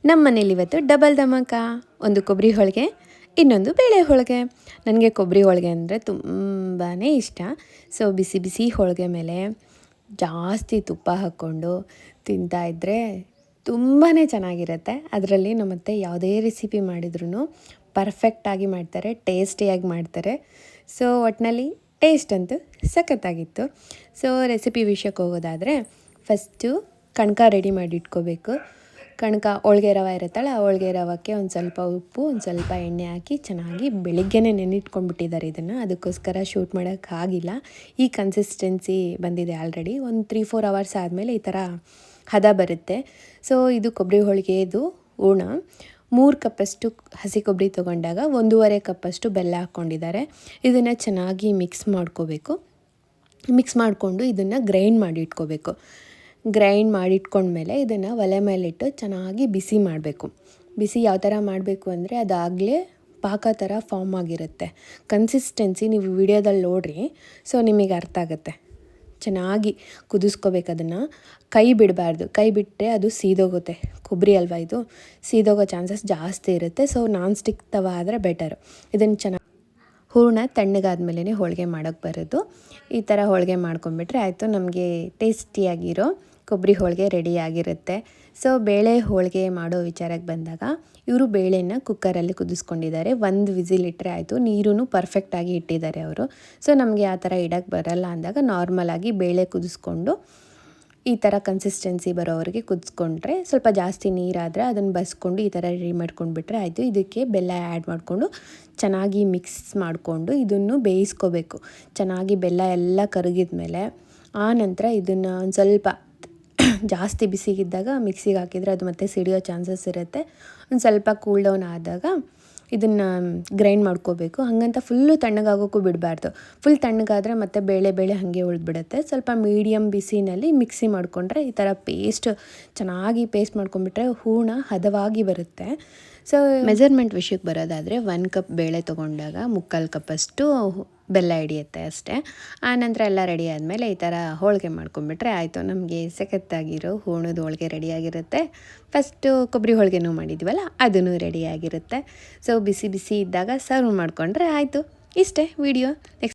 ನಮ್ಮ ಮನೇಲಿ ಇವತ್ತು ಡಬಲ್ ಧಮಾಕ. ಒಂದು ಕೊಬ್ಬರಿ ಹೋಳಿಗೆ, ಇನ್ನೊಂದು ಬೇಳೆ ಹೋಳಿಗೆ. ನನಗೆ ಕೊಬ್ಬರಿ ಹೋಳಿಗೆ ಅಂದರೆ ತುಂಬಾ ಇಷ್ಟ. ಸೊ ಬಿಸಿ ಬಿಸಿ ಹೋಳಿಗೆ ಮೇಲೆ ಜಾಸ್ತಿ ತುಪ್ಪ ಹಾಕ್ಕೊಂಡು ತಿಂತಾಯಿದ್ರೆ ತುಂಬಾ ಚೆನ್ನಾಗಿರುತ್ತೆ. ಅದರಲ್ಲಿ ನಮ್ಮತ್ತೆ ಯಾವುದೇ ರೆಸಿಪಿ ಮಾಡಿದ್ರೂ ಪರ್ಫೆಕ್ಟಾಗಿ ಮಾಡ್ತಾರೆ, ಟೇಸ್ಟಿಯಾಗಿ ಮಾಡ್ತಾರೆ. ಸೊ ಒಟ್ಟಿನಲ್ಲಿ ಟೇಸ್ಟ್ ಅಂತೂ ಸಖತ್ತಾಗಿತ್ತು. ಸೊ ರೆಸಿಪಿ ವಿಷಯಕ್ಕೆ ಹೋಗೋದಾದರೆ ಫಸ್ಟು ಕಣಕ ರೆಡಿ ಮಾಡಿ ಇಟ್ಕೋಬೇಕು. ಕಣಕ ಹೋಳಿಗೆ ರವೆ ಇರುತ್ತಲ್ಲ, ಆ ಹೋಳಿಗೆ ರವಕ್ಕೆ ಒಂದು ಸ್ವಲ್ಪ ಉಪ್ಪು, ಒಂದು ಸ್ವಲ್ಪ ಎಣ್ಣೆ ಹಾಕಿ ಚೆನ್ನಾಗಿ ಬೆಳಿಗ್ಗೆನೇ ನೆನಿಟ್ಕೊಂಡ್ಬಿಟ್ಟಿದ್ದಾರೆ ಇದನ್ನು. ಅದಕ್ಕೋಸ್ಕರ ಶೂಟ್ ಮಾಡೋಕ್ಕಾಗಿಲ್ಲ. ಈ ಕನ್ಸಿಸ್ಟೆನ್ಸಿ ಬಂದಿದೆ ಆಲ್ರೆಡಿ. ಒಂದು 3-4 ಅವರ್ಸ್ ಆದಮೇಲೆ ಈ ಥರ ಹದ ಬರುತ್ತೆ. ಸೊ ಇದು ಕೊಬ್ಬರಿ ಹೋಳಿಗೆದು ಹೂರ್ಣ. 3 ಕಪ್ಪಷ್ಟು ಹಸಿ ಕೊಬ್ಬರಿ ತೊಗೊಂಡಾಗ 1.5 ಕಪ್ಪಷ್ಟು ಬೆಲ್ಲ ಹಾಕ್ಕೊಂಡಿದ್ದಾರೆ. ಇದನ್ನು ಚೆನ್ನಾಗಿ ಮಿಕ್ಸ್ ಮಾಡ್ಕೋಬೇಕು. ಮಿಕ್ಸ್ ಮಾಡಿಕೊಂಡು ಇದನ್ನು ಗ್ರೈಂಡ್ ಮಾಡಿ ಇಟ್ಕೋಬೇಕು. ಗ್ರೈಂಡ್ ಮಾಡಿ ಇಟ್ಕೊಂಡ್ಮೇಲೆ ಇದನ್ನು ಒಲೆ ಮೇಲಿಟ್ಟು ಚೆನ್ನಾಗಿ ಬಿಸಿ ಮಾಡಬೇಕು. ಬಿಸಿ ಯಾವ ಥರ ಮಾಡಬೇಕು ಅಂದರೆ ಅದಾಗಲೇ ಪಾಕ ಥರ ಫಾರ್ಮ್ ಆಗಿರುತ್ತೆ. ಕನ್ಸಿಸ್ಟೆನ್ಸಿ ನೀವು ವಿಡಿಯೋದಲ್ಲಿ ನೋಡ್ರಿ, ಸೊ ನಿಮಗೆ ಅರ್ಥ ಆಗುತ್ತೆ. ಚೆನ್ನಾಗಿ ಕುದಿಸ್ಕೋಬೇಕು ಅದನ್ನು. ಕೈ ಬಿಡಬಾರ್ದು. ಕೈ ಬಿಟ್ಟರೆ ಅದು ಸೀದೋಗುತ್ತೆ. ಕೊಬ್ಬರಿ ಅಲ್ವಾ ಇದು, ಸೀದೋಗೋ ಚಾನ್ಸಸ್ ಜಾಸ್ತಿ ಇರುತ್ತೆ. ಸೊ ನಾನ್ ಸ್ಟಿಕ್ ತವ ಆದರೆ ಬೆಟರು. ಇದನ್ನು ಚೆನ್ನಾಗಿ ಹೂರ್ಣ ತಣ್ಣಗಾದ್ಮೇಲೆ ಹೋಳಿಗೆ ಮಾಡೋಕ್ಕೆ ಬರೋದು. ಈ ಥರ ಹೋಳಿಗೆ ಮಾಡ್ಕೊಂಬಿಟ್ರೆ ಆಯಿತು, ನಮಗೆ ಟೇಸ್ಟಿಯಾಗಿರೋ ಕೊಬ್ಬರಿ ಹೋಳಿಗೆ ರೆಡಿಯಾಗಿರುತ್ತೆ. ಸೊ ಬೇಳೆ ಹೋಳಿಗೆ ಮಾಡೋ ವಿಚಾರಕ್ಕೆ ಬಂದಾಗ ಇವರು ಬೇಳೆನ ಕುಕ್ಕರಲ್ಲಿ ಕುದಿಸ್ಕೊಂಡಿದ್ದಾರೆ. 1 ವಿಸಿಲ್ ಇಟ್ಟರೆ ಆಯಿತು. ನೀರೂ ಪರ್ಫೆಕ್ಟಾಗಿ ಇಟ್ಟಿದ್ದಾರೆ ಅವರು. ಸೊ ನಮಗೆ ಆ ಥರ ಇಡೋಕ್ಕೆ ಬರಲ್ಲ ಅಂದಾಗ ನಾರ್ಮಲಾಗಿ ಬೇಳೆ ಕುದಿಸ್ಕೊಂಡು ಈ ಥರ ಕನ್ಸಿಸ್ಟೆನ್ಸಿ ಬರೋವರೆಗೆ ಕುದಿಸ್ಕೊಂಡ್ರೆ, ಸ್ವಲ್ಪ ಜಾಸ್ತಿ ನೀರಾದರೆ ಅದನ್ನು ಬಸ್ಕೊಂಡು ಈ ಥರ ರೆಡಿ ಮಾಡ್ಕೊಂಡ್ಬಿಟ್ರೆ ಆಯಿತು. ಇದಕ್ಕೆ ಬೆಲ್ಲ ಆ್ಯಡ್ ಮಾಡಿಕೊಂಡು ಚೆನ್ನಾಗಿ ಮಿಕ್ಸ್ ಮಾಡಿಕೊಂಡು ಇದನ್ನು ಬೇಯಿಸ್ಕೋಬೇಕು. ಚೆನ್ನಾಗಿ ಬೆಲ್ಲ ಎಲ್ಲ ಕರಗಿದ ಮೇಲೆ ಆ ನಂತರ ಇದನ್ನು ಒಂದು ಸ್ವಲ್ಪ ಜಾಸ್ತಿ ಬಿಸಿಗಿದ್ದಾಗ ಮಿಕ್ಸಿಗೆ ಹಾಕಿದರೆ ಅದು ಮತ್ತೆ ಸಿಡಿಯೋ ಚಾನ್ಸಸ್ ಇರುತ್ತೆ. ಒಂದು ಸ್ವಲ್ಪ ಕೂಲ್ ಡೌನ್ ಆದಾಗ ಇದನ್ನು ಗ್ರೈಂಡ್ ಮಾಡ್ಕೋಬೇಕು. ಹಾಗಂತ ಫುಲ್ಲು ತಣ್ಣಗಾಗೋಕ್ಕೂ ಬಿಡಬಾರ್ದು. ಫುಲ್ ತಣ್ಣಗಾದರೆ ಮತ್ತೆ ಬೇಳೆ ಹಾಗೆ ಉಳಿದ್ಬಿಡುತ್ತೆ. ಸ್ವಲ್ಪ ಮೀಡಿಯಮ್ ಬಿಸಿನಲ್ಲಿ ಮಿಕ್ಸಿ ಮಾಡಿಕೊಂಡ್ರೆ ಈ ಥರ ಚೆನ್ನಾಗಿ ಪೇಸ್ಟ್ ಮಾಡ್ಕೊಂಡ್ಬಿಟ್ರೆ ಹೂರ್ಣ ಹದವಾಗಿ ಬರುತ್ತೆ. ಸೊ ಮೆಜರ್ಮೆಂಟ್ ವಿಷಯಕ್ಕೆ ಬರೋದಾದರೆ 1 ಕಪ್ ಬೇಳೆ ತೊಗೊಂಡಾಗ 3/4 ಕಪ್ಪಷ್ಟು ಬೆಲ್ಲ ಹಿಡಿಯುತ್ತೆ ಅಷ್ಟೇ. ಆನಂತರ ಎಲ್ಲ ರೆಡಿ ಆದಮೇಲೆ ಈ ಥರ ಹೋಳಿಗೆ ಮಾಡ್ಕೊಂಬಿಟ್ರೆ ಆಯಿತು, ನಮಗೆ ಸಖತ್ತಾಗಿರೋ ಹೂರ್ಣದ ಹೋಳಿಗೆ ರೆಡಿಯಾಗಿರುತ್ತೆ. ಫಸ್ಟು ಕೊಬ್ಬರಿ ಹೋಳಿಗೆನೂ ಮಾಡಿದ್ವಲ್ಲ, ಅದೂ ರೆಡಿಯಾಗಿರುತ್ತೆ. ಸೊ ಬಿಸಿ ಬಿಸಿ ಇದ್ದಾಗ ಸರ್ವ್ ಮಾಡಿಕೊಂಡ್ರೆ ಆಯಿತು. ಇಷ್ಟೇ ವಿಡಿಯೋ. ನೆಕ್ಸ್ಟ್